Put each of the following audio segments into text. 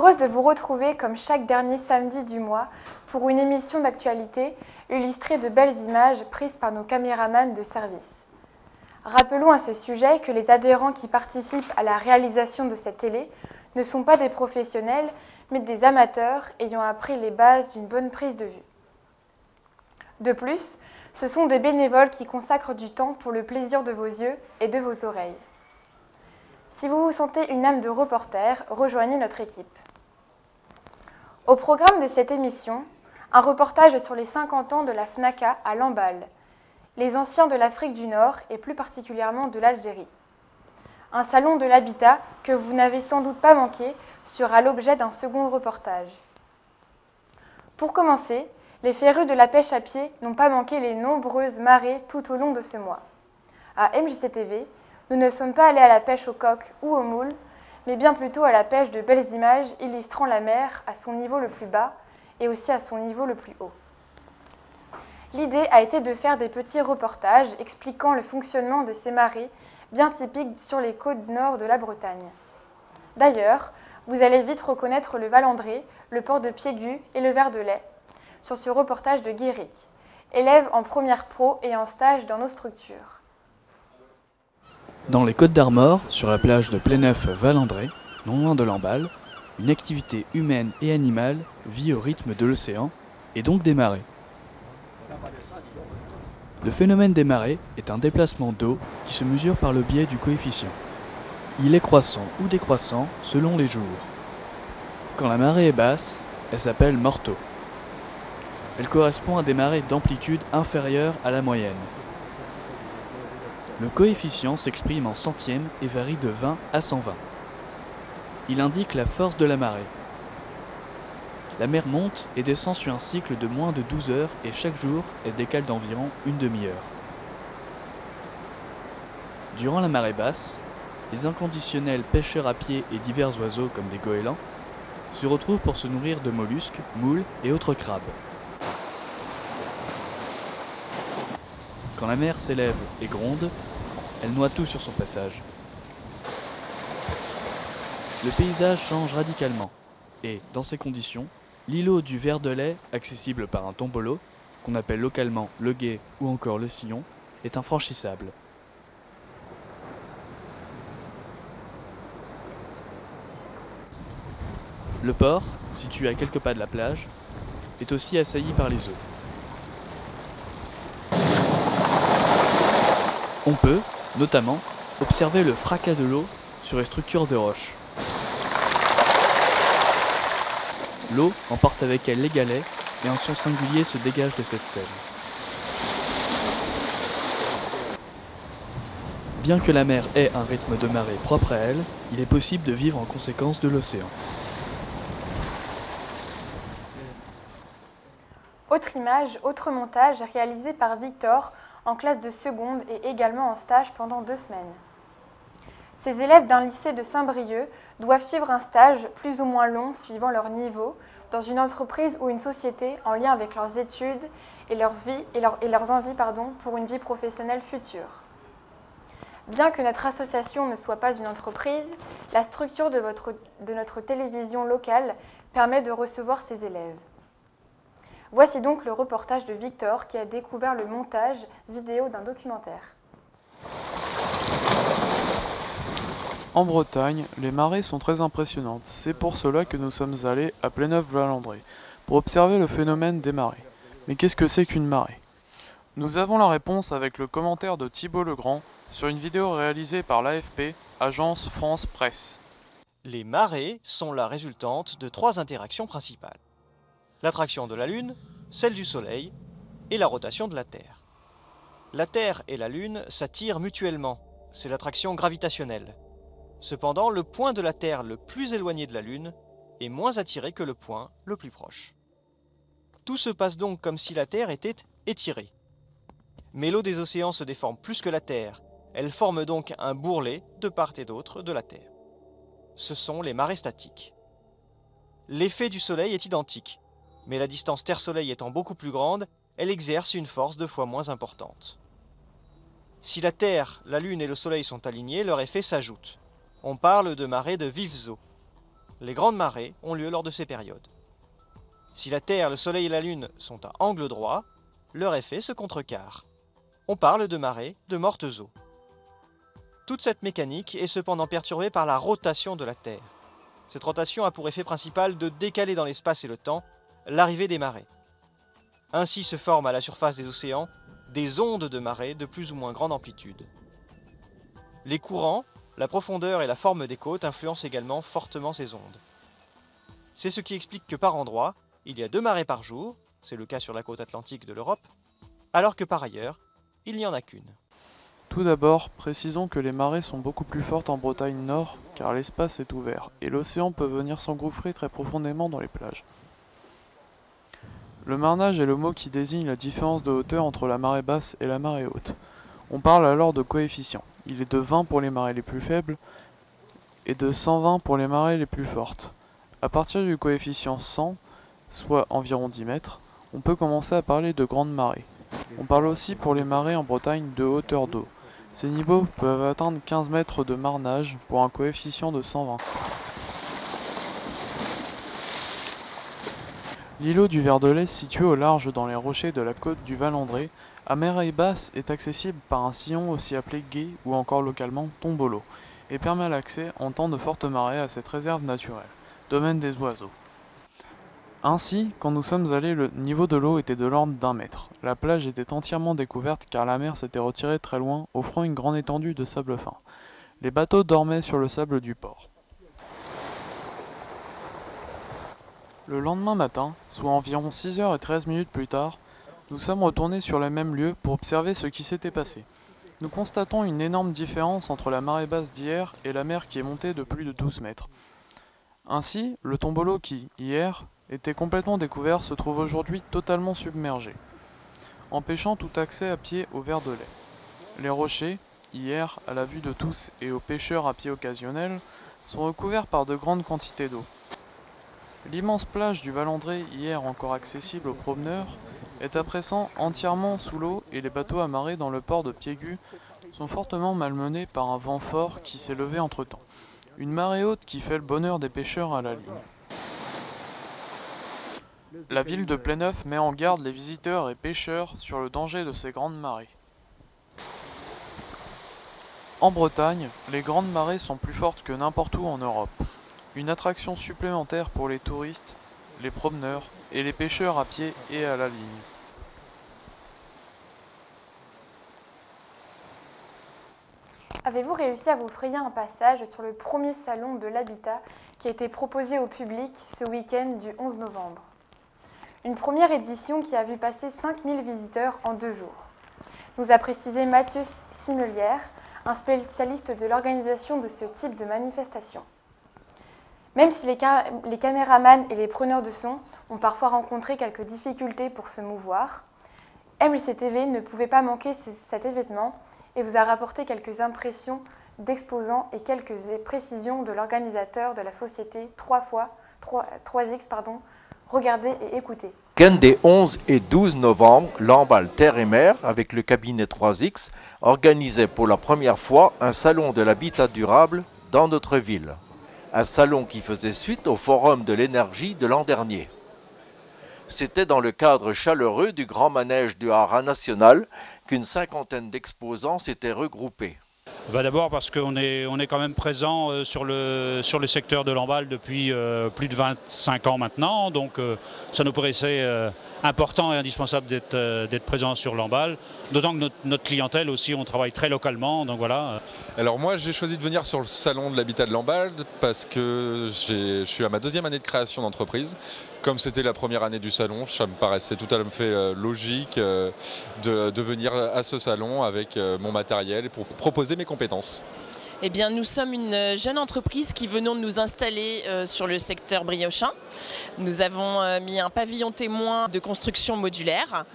heureuse de vous retrouver comme chaque dernier samedi du mois pour une émission d'actualité illustrée de belles images prises par nos caméramans de service. Rappelons à ce sujet que les adhérents qui participent à la réalisation de cette télé ne sont pas des professionnels, mais des amateurs ayant appris les bases d'une bonne prise de vue. De plus, ce sont des bénévoles qui consacrent du temps pour le plaisir de vos yeux et de vos oreilles. Si vous vous sentez une âme de reporter, rejoignez notre équipe. Au programme de cette émission, un reportage sur les 50 ans de la FNACA à Lamballe, les anciens de l'Afrique du Nord et plus particulièrement de l'Algérie. Un salon de l'habitat que vous n'avez sans doute pas manqué sera l'objet d'un second reportage. Pour commencer, les férus de la pêche à pied n'ont pas manqué les nombreuses marées tout au long de ce mois. À MJCTV, nous ne sommes pas allés à la pêche au coq ou au moule, mais bien plutôt à la pêche de belles images illustrant la mer à son niveau le plus bas et aussi à son niveau le plus haut. L'idée a été de faire des petits reportages expliquant le fonctionnement de ces marées bien typiques sur les côtes nord de la Bretagne. D'ailleurs, vous allez vite reconnaître le Valandré, le port de Piégu et le Ver de Lay sur ce reportage de Guéric, élève en première pro et en stage dans nos structures. Dans les Côtes d'Armor, sur la plage de Pléneuf-Valandré, non loin de Lamballe, une activité humaine et animale vit au rythme de l'océan et donc des marées. Le phénomène des marées est un déplacement d'eau qui se mesure par le biais du coefficient. Il est croissant ou décroissant selon les jours. Quand la marée est basse, elle s'appelle morteau. Elle correspond à des marées d'amplitude inférieure à la moyenne. Le coefficient s'exprime en centièmes et varie de 20 à 120. Il indique la force de la marée. La mer monte et descend sur un cycle de moins de 12 heures et chaque jour, elle décale d'environ une demi-heure. Durant la marée basse, les inconditionnels pêcheurs à pied et divers oiseaux comme des goélands se retrouvent pour se nourrir de mollusques, moules et autres crabes. Quand la mer s'élève et gronde, elle noie tout sur son passage. Le paysage change radicalement et, dans ces conditions, l'îlot du Ver de Lay, accessible par un tombolo, qu'on appelle localement le gué ou encore le sillon, est infranchissable. Le port, situé à quelques pas de la plage, est aussi assailli par les eaux. On peut, notamment, observer le fracas de l'eau sur les structures de roches. L'eau emporte avec elle les galets et un son singulier se dégage de cette scène. Bien que la mer ait un rythme de marée propre à elle, il est possible de vivre en conséquence de l'océan. Autre image, autre montage réalisé par Victor en classe de seconde et également en stage pendant 2 semaines. Ces élèves d'un lycée de Saint-Brieuc doivent suivre un stage plus ou moins long suivant leur niveau dans une entreprise ou une société en lien avec leurs études et leurs envies pour une vie professionnelle future. Bien que notre association ne soit pas une entreprise, la structure de notre télévision locale permet de recevoir ces élèves. Voici donc le reportage de Victor qui a découvert le montage vidéo d'un documentaire. En Bretagne, les marées sont très impressionnantes. C'est pour cela que nous sommes allés à Pléneuf-Valandré, pour observer le phénomène des marées. Mais qu'est-ce que c'est qu'une marée? Nous avons la réponse avec le commentaire de Thibault Legrand sur une vidéo réalisée par l'AFP, Agence France Presse. Les marées sont la résultante de 3 interactions principales. L'attraction de la Lune, celle du Soleil et la rotation de la Terre. La Terre et la Lune s'attirent mutuellement, c'est l'attraction gravitationnelle. Cependant, le point de la Terre le plus éloigné de la Lune est moins attiré que le point le plus proche. Tout se passe donc comme si la Terre était étirée. Mais l'eau des océans se déforme plus que la Terre, elle forme donc un bourrelet de part et d'autre de la Terre. Ce sont les marées statiques. L'effet du Soleil est identique, mais la distance Terre-Soleil étant beaucoup plus grande, elle exerce une force 2 fois moins importante. Si la Terre, la Lune et le Soleil sont alignés, leur effet s'ajoute. On parle de marée de Vivzo. Les grandes marées ont lieu lors de ces périodes. Si la Terre, le Soleil et la Lune sont à angle droit, leur effet se contrecarre. On parle de marée de mortes eaux. Toute cette mécanique est cependant perturbée par la rotation de la Terre. Cette rotation a pour effet principal de décaler dans l'espace et le temps l'arrivée des marées. Ainsi se forment à la surface des océans des ondes de marée de plus ou moins grande amplitude. Les courants, la profondeur et la forme des côtes influencent également fortement ces ondes. C'est ce qui explique que par endroits, il y a 2 marées par jour, c'est le cas sur la côte atlantique de l'Europe, alors que par ailleurs, il n'y en a qu'une. Tout d'abord, précisons que les marées sont beaucoup plus fortes en Bretagne Nord, car l'espace est ouvert, et l'océan peut venir s'engouffrer très profondément dans les plages. Le marnage est le mot qui désigne la différence de hauteur entre la marée basse et la marée haute. On parle alors de coefficient. Il est de 20 pour les marées les plus faibles et de 120 pour les marées les plus fortes. À partir du coefficient 100, soit environ 10 mètres, on peut commencer à parler de grandes marées. On parle aussi pour les marées en Bretagne de hauteur d'eau. Ces niveaux peuvent atteindre 15 mètres de marnage pour un coefficient de 120. L'îlot du Ver de Lez, situé au large dans les rochers de la côte du Val-André, à marée basse, est accessible par un sillon aussi appelé gué ou encore localement tombolo, et permet l'accès en temps de forte marée à cette réserve naturelle, domaine des oiseaux. Ainsi, quand nous sommes allés, le niveau de l'eau était de l'ordre d'1 mètre. La plage était entièrement découverte car la mer s'était retirée très loin, offrant une grande étendue de sable fin. Les bateaux dormaient sur le sable du port. Le lendemain matin, soit environ 6h13 plus tard, nous sommes retournés sur le même lieu pour observer ce qui s'était passé. Nous constatons une énorme différence entre la marée basse d'hier et la mer qui est montée de plus de 12 mètres. Ainsi, le tombolo qui, hier, était complètement découvert se trouve aujourd'hui totalement submergé, empêchant tout accès à pied au Ver de Lez. Les rochers, hier, à la vue de tous et aux pêcheurs à pied occasionnels, sont recouverts par de grandes quantités d'eau. L'immense plage du Val-André, hier encore accessible aux promeneurs, est à présent entièrement sous l'eau et les bateaux amarrés dans le port de Piégut sont fortement malmenés par un vent fort qui s'est levé entre-temps. Une marée haute qui fait le bonheur des pêcheurs à la ligne. La ville de Pléneuf met en garde les visiteurs et pêcheurs sur le danger de ces grandes marées. En Bretagne, les grandes marées sont plus fortes que n'importe où en Europe. Une attraction supplémentaire pour les touristes, les promeneurs et les pêcheurs à pied et à la ligne. Avez-vous réussi à vous frayer un passage sur le premier salon de l'habitat qui a été proposé au public ce week-end du 11 novembre? Une première édition qui a vu passer 5000 visiteurs en 2 jours, nous a précisé Mathieu Simelière, un spécialiste de l'organisation de ce type de manifestation. Même si les caméramans et les preneurs de son ont parfois rencontré quelques difficultés pour se mouvoir, MJC-TV ne pouvait pas manquer cet événement et vous a rapporté quelques impressions d'exposants et quelques précisions de l'organisateur de la société 3X. Regardez et écoutez. Week-end des 11 et 12 novembre, Lamballe Terre et Mer, avec le cabinet 3X, organisait pour la première fois un salon de l'habitat durable dans notre ville. Un salon qui faisait suite au Forum de l'énergie de l'an dernier. C'était dans le cadre chaleureux du grand manège du Haras national qu'une cinquantaine d'exposants s'étaient regroupés. D'abord parce qu'on est quand même présent sur le secteur de Lamballe depuis plus de 25 ans maintenant, donc ça nous paraissait important et indispensable d'être présent sur Lamballe, d'autant que notre clientèle aussi, on travaille très localement, donc voilà. Alors moi j'ai choisi de venir sur le salon de l'habitat de Lamballe parce que je suis à ma 2e année de création d'entreprise. Comme c'était la première année du salon, ça me paraissait tout à fait logique de venir à ce salon avec mon matériel pour proposer mes compétences. Eh bien, nous sommes une jeune entreprise qui venons de nous installer sur le secteur briochin. Nous avons mis un pavillon témoin de construction modulaire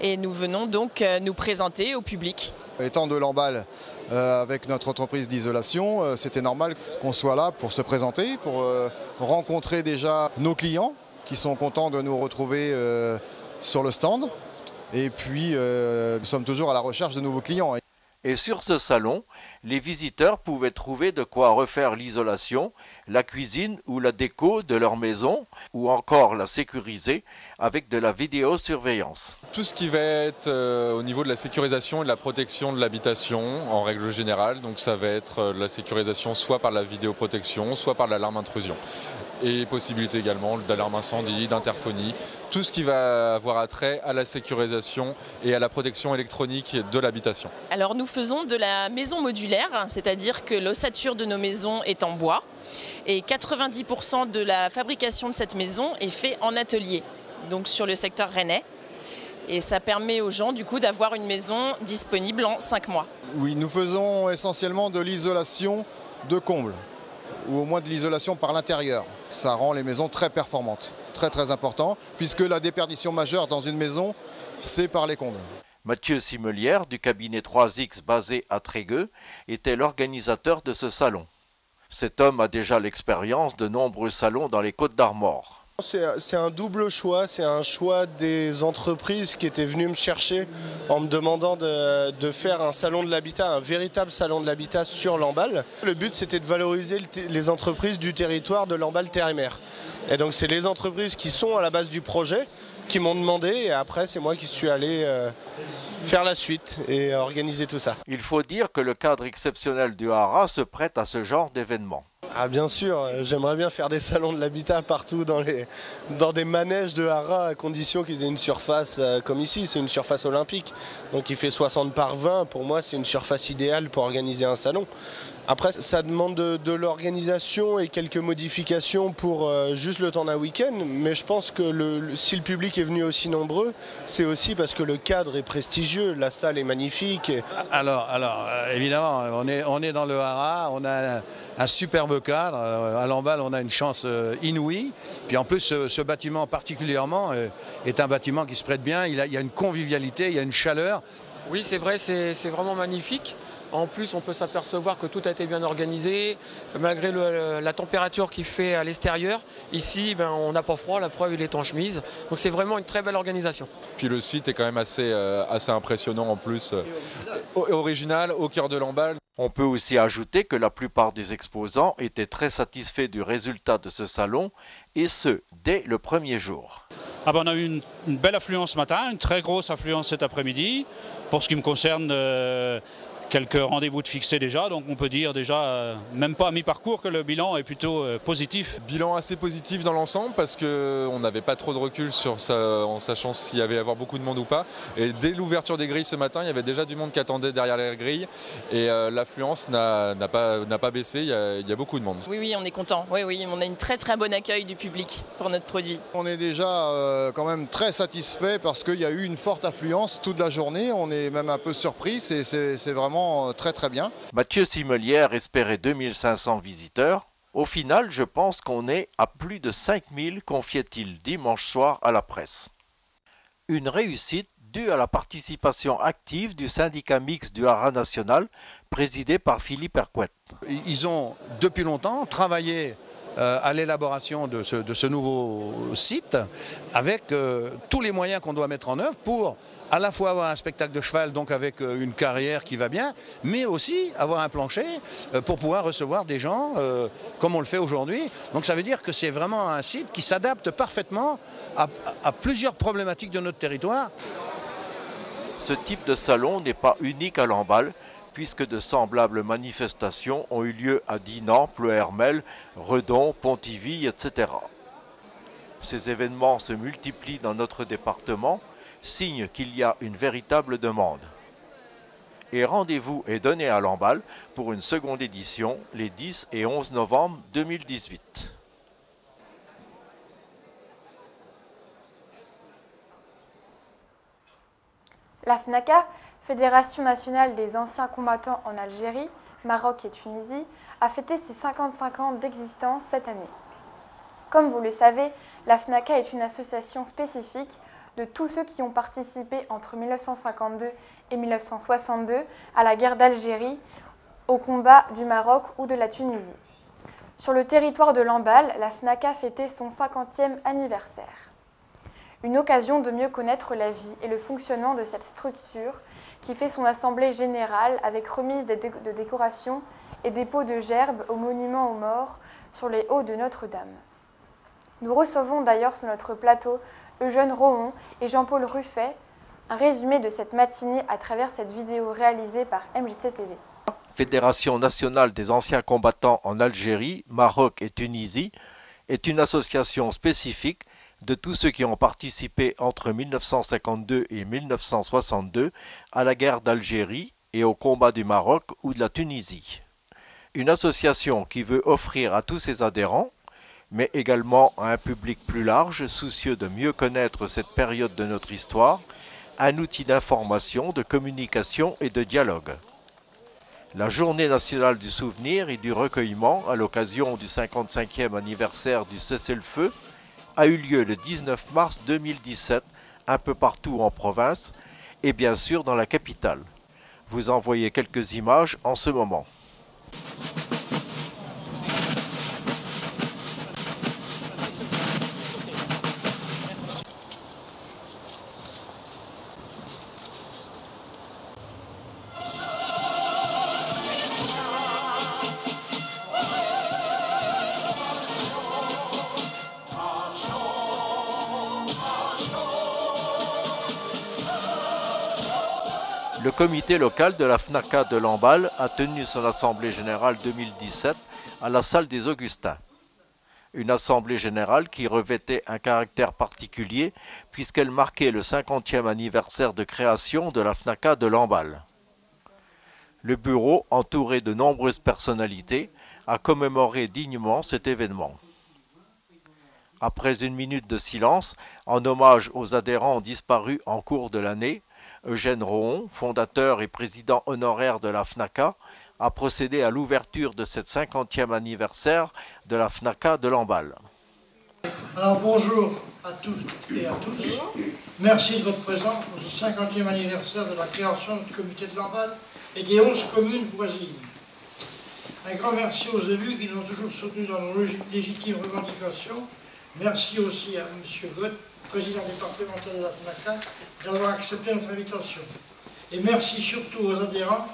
et nous venons donc nous présenter au public. Étant de Lamballe avec notre entreprise d'isolation, c'était normal qu'on soit là pour se présenter, pour rencontrer déjà nos clients qui sont contents de nous retrouver sur le stand. Et puis, nous sommes toujours à la recherche de nouveaux clients. Et sur ce salon, les visiteurs pouvaient trouver de quoi refaire l'isolation, la cuisine ou la déco de leur maison, ou encore la sécuriser avec de la vidéosurveillance. Tout ce qui va être au niveau de la sécurisation et de la protection de l'habitation en règle générale, donc ça va être la sécurisation soit par la vidéoprotection, soit par l'alarme intrusion. Et possibilité également d'alarme incendie, d'interphonie, tout ce qui va avoir attrait à la sécurisation et à la protection électronique de l'habitation. Alors nous faisons de la maison modulaire, c'est-à-dire que l'ossature de nos maisons est en bois et 90% de la fabrication de cette maison est fait en atelier, donc sur le secteur rennais. Et ça permet aux gens du coup d'avoir une maison disponible en 5 mois. Oui, nous faisons essentiellement de l'isolation de combles, ou au moins de l'isolation par l'intérieur. Ça rend les maisons très performantes, très important, puisque la déperdition majeure dans une maison, c'est par les combles. Mathieu Simelière, du cabinet 3X basé à Trégueux, était l'organisateur de ce salon. Cet homme a déjà l'expérience de nombreux salons dans les Côtes-d'Armor. C'est un double choix, c'est un choix des entreprises qui étaient venues me chercher en me demandant de faire un salon de l'habitat, un véritable salon de l'habitat sur Lamballe. Le but c'était de valoriser les entreprises du territoire de Lamballe Terre et Mer. Et donc c'est les entreprises qui sont à la base du projet qui m'ont demandé et après c'est moi qui suis allé faire la suite et organiser tout ça. Il faut dire que le cadre exceptionnel du Haras se prête à ce genre d'événement. Ah bien sûr, j'aimerais bien faire des salons de l'habitat partout dans des manèges de haras à condition qu'ils aient une surface comme ici, c'est une surface olympique. Donc il fait 60 par 20, pour moi c'est une surface idéale pour organiser un salon. Après ça demande de l'organisation et quelques modifications pour juste le temps d'un week-end, mais je pense que si le public est venu aussi nombreux, c'est aussi parce que le cadre est prestigieux, la salle est magnifique. Alors évidemment, on est dans le Haras, on a un superbe cadre, à Lamballe on a une chance inouïe, puis en plus ce bâtiment particulièrement est un bâtiment qui se prête bien, il y a une convivialité, il y a une chaleur. Oui c'est vrai, c'est vraiment magnifique. En plus, on peut s'apercevoir que tout a été bien organisé, malgré la température qu'il fait à l'extérieur. Ici, on n'a pas froid, la preuve, il est en chemise. Donc c'est vraiment une très belle organisation. Puis le site est quand même assez impressionnant en plus, original, au cœur de Lamballe. On peut aussi ajouter que la plupart des exposants étaient très satisfaits du résultat de ce salon, et ce, dès le premier jour. On a eu une belle affluence ce matin, une très grosse affluence cet après-midi. Pour ce qui me concerne, quelques rendez-vous de fixés déjà, donc on peut dire déjà, même pas à mi-parcours, que le bilan est plutôt positif. Bilan assez positif dans l'ensemble parce qu'on n'avait pas trop de recul sur ça, en sachant s'il y avait à avoir beaucoup de monde ou pas. Et dès l'ouverture des grilles ce matin, il y avait déjà du monde qui attendait derrière les grilles et l'affluence n'a pas baissé, il y a beaucoup de monde. Oui, on est content. Oui, on a une très bon accueil du public pour notre produit. On est déjà quand même très satisfait parce qu'il y a eu une forte affluence toute la journée, on est même un peu surpris, c'est vraiment très bien. Mathieu Simelière espérait 2500 visiteurs. Au final, je pense qu'on est à plus de 5000, confiait-il dimanche soir à la presse. Une réussite due à la participation active du syndicat mixte du Haras national, présidé par Philippe Hercouet. Ils ont depuis longtemps travaillé à l'élaboration de ce nouveau site avec tous les moyens qu'on doit mettre en œuvre pour à la fois avoir un spectacle de cheval, donc avec une carrière qui va bien, mais aussi avoir un plancher pour pouvoir recevoir des gens comme on le fait aujourd'hui. Donc ça veut dire que c'est vraiment un site qui s'adapte parfaitement à plusieurs problématiques de notre territoire. Ce type de salon n'est pas unique à Lamballe, puisque de semblables manifestations ont eu lieu à Dinan, Pleuhermel, Redon, Pontivy, etc. Ces événements se multiplient dans notre département, signe qu'il y a une véritable demande. Et rendez-vous est donné à Lamballe pour une seconde édition les 10 et 11 novembre 2018. La FNACA, Fédération nationale des anciens combattants en Algérie, Maroc et Tunisie, a fêté ses 55 ans d'existence cette année. Comme vous le savez, la FNACA est une association spécifique de tous ceux qui ont participé entre 1952 et 1962 à la guerre d'Algérie, au combat du Maroc ou de la Tunisie. Sur le territoire de Lamballe, la FNACA fêtait son 50e anniversaire. Une occasion de mieux connaître la vie et le fonctionnement de cette structure qui fait son assemblée générale avec remise de décorations et dépôt de gerbes au monument aux morts sur les hauts de Notre-Dame. Nous recevons d'ailleurs sur notre plateau Eugène Rohon et Jean-Paul Ruffet, un résumé de cette matinée à travers cette vidéo réalisée par MJC TV. Fédération nationale des anciens combattants en Algérie, Maroc et Tunisie est une association spécifique de tous ceux qui ont participé entre 1952 et 1962 à la guerre d'Algérie et au combat du Maroc ou de la Tunisie. Une association qui veut offrir à tous ses adhérents, mais également à un public plus large, soucieux de mieux connaître cette période de notre histoire, un outil d'information, de communication et de dialogue. La Journée nationale du souvenir et du recueillement, à l'occasion du 55e anniversaire du cessez-le-feu, a eu lieu le 19 mars 2017, un peu partout en province, et bien sûr dans la capitale. Vous en voyez quelques images en ce moment. Le comité local de la FNACA de Lamballe a tenu son assemblée générale 2017 à la salle des Augustins. Une assemblée générale qui revêtait un caractère particulier puisqu'elle marquait le 50e anniversaire de création de la FNACA de Lamballe. Le bureau, entouré de nombreuses personnalités, a commémoré dignement cet événement. Après une minute de silence, en hommage aux adhérents disparus en cours de l'année, Eugène Rohon, fondateur et président honoraire de la FNACA, a procédé à l'ouverture de cette 50e anniversaire de la FNACA de Lamballe. Alors bonjour à tous et à tous. Merci de votre présence pour ce 50e anniversaire de la création du comité de Lamballe et des 11 communes voisines. Un grand merci aux élus qui nous ont toujours soutenus dans nos légitimes revendications. Merci aussi à M. Gott, président départemental de la FNACA, d'avoir accepté notre invitation. Et merci surtout aux adhérents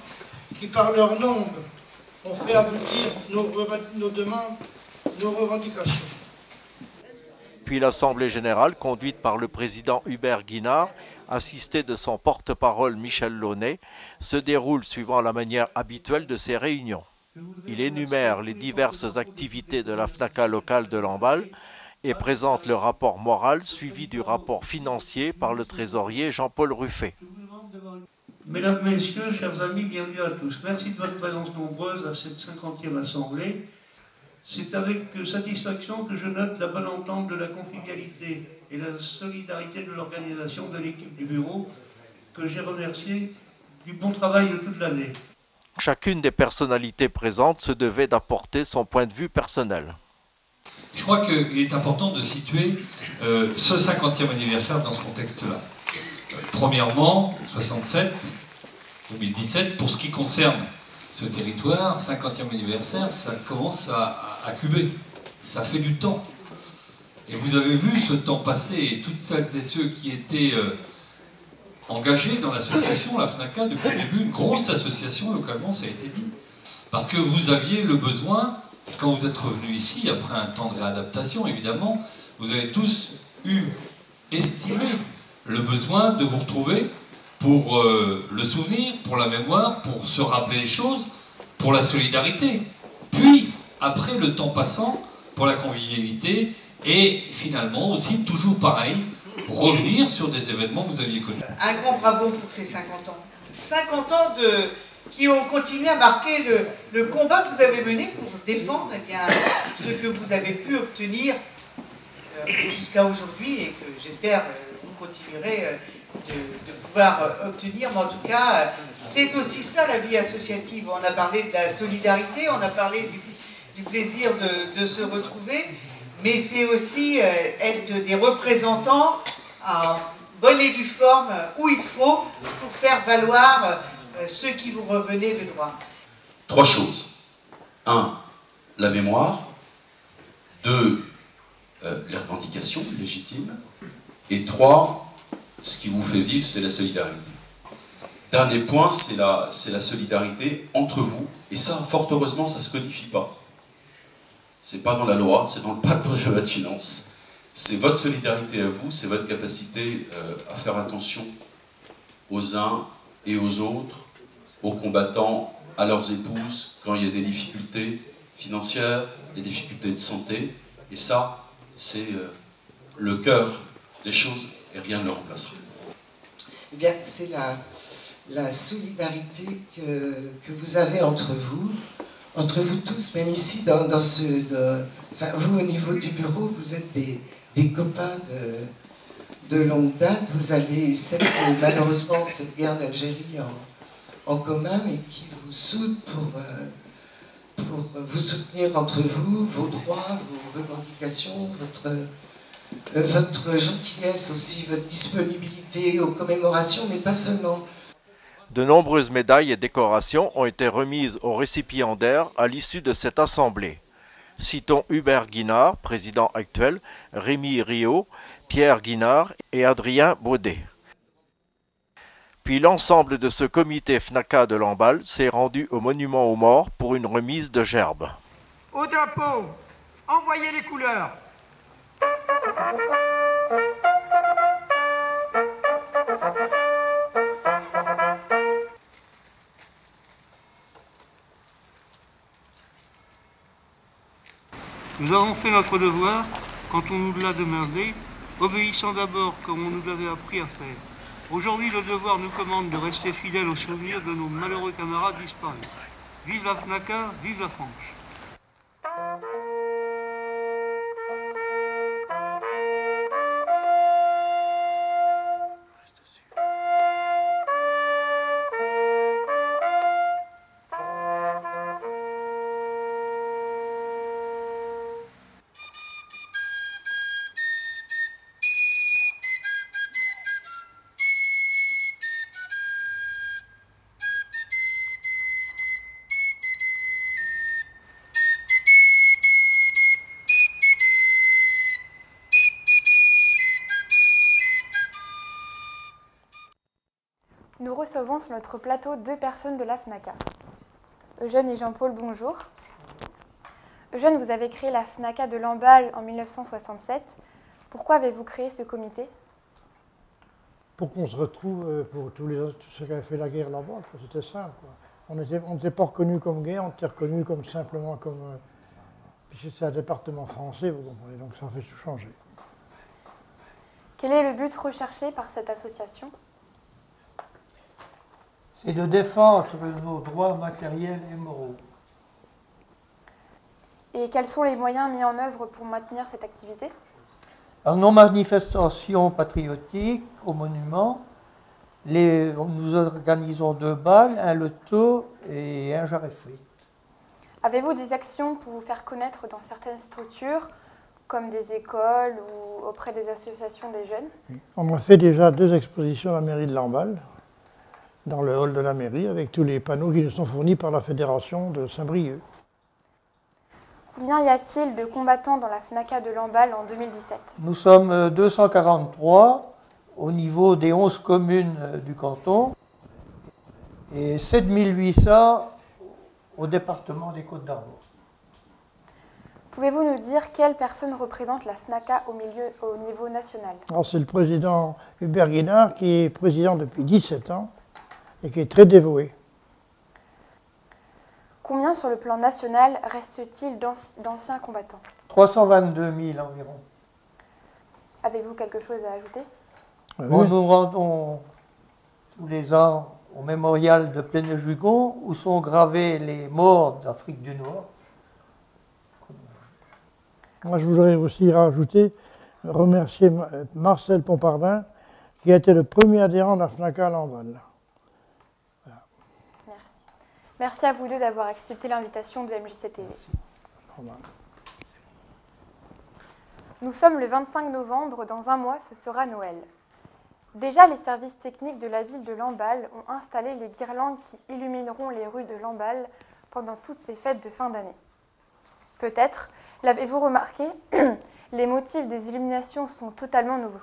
qui, par leur nombre, ont fait aboutir nos demandes, nos revendications. Puis l'Assemblée générale, conduite par le président Hubert Guinard, assisté de son porte-parole Michel Launay, se déroule suivant la manière habituelle de ces réunions. Il énumère les diverses activités de la FNACA locale de Lamballe et présente le rapport moral suivi du rapport financier par le trésorier Jean-Paul Ruffet. Mesdames, Messieurs, chers amis, bienvenue à tous. Merci de votre présence nombreuse à cette 50e assemblée. C'est avec satisfaction que je note la bonne entente de la convivialité et la solidarité de l'organisation de l'équipe du bureau, que j'ai remercié du bon travail de toute l'année. Chacune des personnalités présentes se devait d'apporter son point de vue personnel. Je crois qu'il est important de situer ce 50e anniversaire dans ce contexte-là. Premièrement, 2017, pour ce qui concerne ce territoire, 50e anniversaire, ça commence à cuber. Ça fait du temps. Et vous avez vu ce temps passé et toutes celles et ceux qui étaient engagés dans l'association, la FNACA, depuis le début, une grosse association localement, ça a été dit. Parce que vous aviez le besoin, quand vous êtes revenus ici, après un temps de réadaptation, évidemment, vous avez tous estimé le besoin de vous retrouver pour le souvenir, pour la mémoire, pour se rappeler les choses, pour la solidarité. Puis, après le temps passant, pour la convivialité, et finalement aussi, toujours pareil, revenir sur des événements que vous aviez connus. Un grand bravo pour ces 50 ans. 50 ans qui ont continué à marquer le combat que vous avez mené pour défendre ce que vous avez pu obtenir jusqu'à aujourd'hui et que j'espère vous continuerez de pouvoir obtenir. Mais en tout cas, c'est aussi ça la vie associative. On a parlé de la solidarité, on a parlé du plaisir de se retrouver, mais c'est aussi être des représentants en bonne et due forme où il faut pour faire valoir ce qui vous revenait de droit. 3 choses. 1. La mémoire. 2. Les revendications légitimes. Et 3, ce qui vous fait vivre, c'est la solidarité. Dernier point, c'est la solidarité entre vous. Et ça, fort heureusement, ça ne se codifie pas. C'est pas dans la loi, c'est dans le pacte projet de loi de finances. C'est votre solidarité à vous, c'est votre capacité à faire attention aux uns et aux autres, aux combattants, à leurs épouses, quand il y a des difficultés financières, des difficultés de santé. Et ça, c'est le cœur des choses et rien ne le remplacera. Eh bien, c'est la solidarité que vous avez entre vous tous, même ici, enfin, vous, au niveau du bureau, vous êtes des copains de longue date. Vous avez malheureusement cette guerre d'Algérie en commun, mais qui vous soude pour vous soutenir entre vous, vos droits, vos revendications, votre gentillesse aussi, votre disponibilité aux commémorations, mais pas seulement. De nombreuses médailles et décorations ont été remises aux récipiendaires à l'issue de cette assemblée. Citons Hubert Guinard, président actuel, Rémi Rio, Pierre Guinard et Adrien Baudet. Puis l'ensemble de ce comité FNACA de Lamballe s'est rendu au monument aux morts pour une remise de gerbes. Au drapeau, envoyez les couleurs. Nous avons fait notre devoir quand on nous l'a demandé, obéissant d'abord comme on nous l'avait appris à faire. Aujourd'hui, le devoir nous commande de rester fidèles aux souvenirs de nos malheureux camarades disparus. Vive la FNACA, vive la France. Nous recevons sur notre plateau 2 personnes de la FNACA. Eugène et Jean-Paul, bonjour. Eugène, vous avez créé la FNACA de Lamballe en 1967. Pourquoi avez-vous créé ce comité? Pour qu'on se retrouve pour tous ceux qui avaient fait la guerre là-bas, c'était ça. On n'était pas reconnus comme guerre, on était reconnus comme simplement comme... Puis c'est un département français, vous comprenez, donc ça a fait tout changer. Quel est le but recherché par cette association? C'est de défendre nos droits matériels et moraux. Et quels sont les moyens mis en œuvre pour maintenir cette activité? Alors, nos manifestations patriotiques au monument, nous organisons 2 balles, un loto et un jarret frites. Avez-vous des actions pour vous faire connaître dans certaines structures, comme des écoles ou auprès des associations des jeunes? On a fait déjà 2 expositions à la mairie de Lamballe, dans le hall de la mairie, avec tous les panneaux qui nous sont fournis par la fédération de Saint-Brieuc. Combien y a-t-il de combattants dans la FNACA de Lamballe en 2017? Nous sommes 243 au niveau des 11 communes du canton et 7800 au département des Côtes-d'Armor. Pouvez-vous nous dire quelle personne représente la FNACA au niveau national? C'est le président Hubert Guinard qui est président depuis 17 ans et qui est très dévoué. Combien sur le plan national reste-t-il d'anciens combattants? 322 000 environ. Avez-vous quelque chose à ajouter? Oui. Nous rendons tous les ans au mémorial de Plénéjugon où sont gravés les morts d'Afrique du Nord. Moi, je voudrais aussi remercier Marcel Pompardin qui a été le premier adhérent de la FNACA à Lamballe. Merci à vous deux d'avoir accepté l'invitation de MJC-TV. Nous sommes le 25 novembre, dans un mois, ce sera Noël. Déjà, les services techniques de la ville de Lamballe ont installé les guirlandes qui illumineront les rues de Lamballe pendant toutes ces fêtes de fin d'année. Peut-être, l'avez-vous remarqué, les motifs des illuminations sont totalement nouveaux.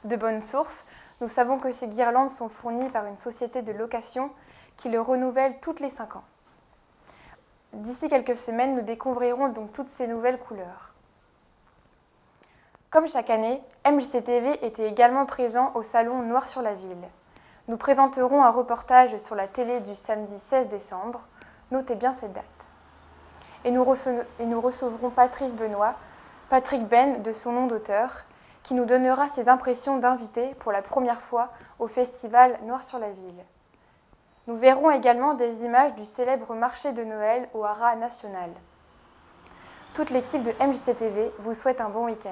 De bonnes sources, nous savons que ces guirlandes sont fournies par une société de location qui le renouvelle toutes les 5 ans. D'ici quelques semaines, nous découvrirons donc toutes ces nouvelles couleurs. Comme chaque année, MJCTV était également présent au salon Noir sur la Ville. Nous présenterons un reportage sur la télé du samedi 16 décembre. Notez bien cette date. Et nous recevrons Patrice Benoît, Patrick Ben de son nom d'auteur, qui nous donnera ses impressions d'invité pour la première fois au festival Noir sur la Ville. Nous verrons également des images du célèbre marché de Noël au Haras National. Toute l'équipe de MJCTV vous souhaite un bon week-end.